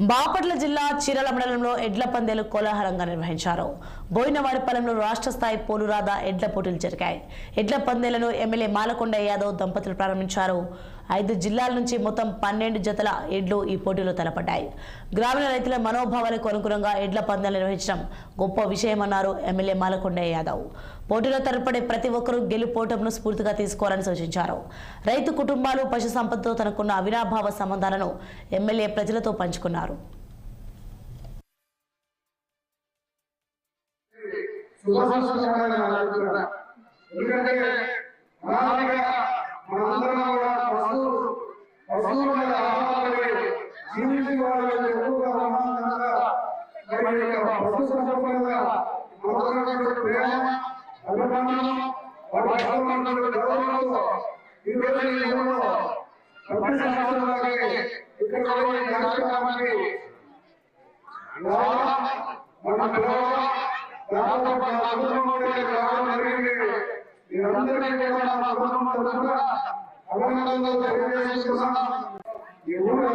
బాపట్ల జిల్లా చీరాల మండలంలో ఎడ్ల పందేలు కోలాహలంగా నిర్వహించారు. బోయినవారిపాలెంలో రాష్ట్ర స్థాయి పోలురాదా ఎడ్ల పోటీలు జరిగాయి. ఎడ్ల పందేలను ఎమ్మెల్యే మాలకొండ యాదవ్ దంపతులు ప్రారంభించారు. 5 జిల్లాల నుంచి మొత్తం 12 జతల ఎడ్లు ఈ పోటీలో తలపడ్డాయి. గ్రామీణ రైతుల మనోభావాలకు అనుగుణంగా ఎడ్ల పందేలు నిర్వహించడం గొప్ప విషయమన్నారు ఎమ్మెల్యే మాలకొండ యాదవ్. పోటీలో తలపడే ప్రతి ఒక్కరూ గెలుపోటమును స్ఫూర్తిగా తీసుకోవాలని సూచించారు. రైతు కుటుంబాలు పశు సంపదతో తనకున్న అవినాభావ సంబంధాలను ఎమ్మెల్యే ప్రజలతో పంచుకున్నారు. అభినందనలు తెలియజేస్తున్నాం. ఈ ఊరు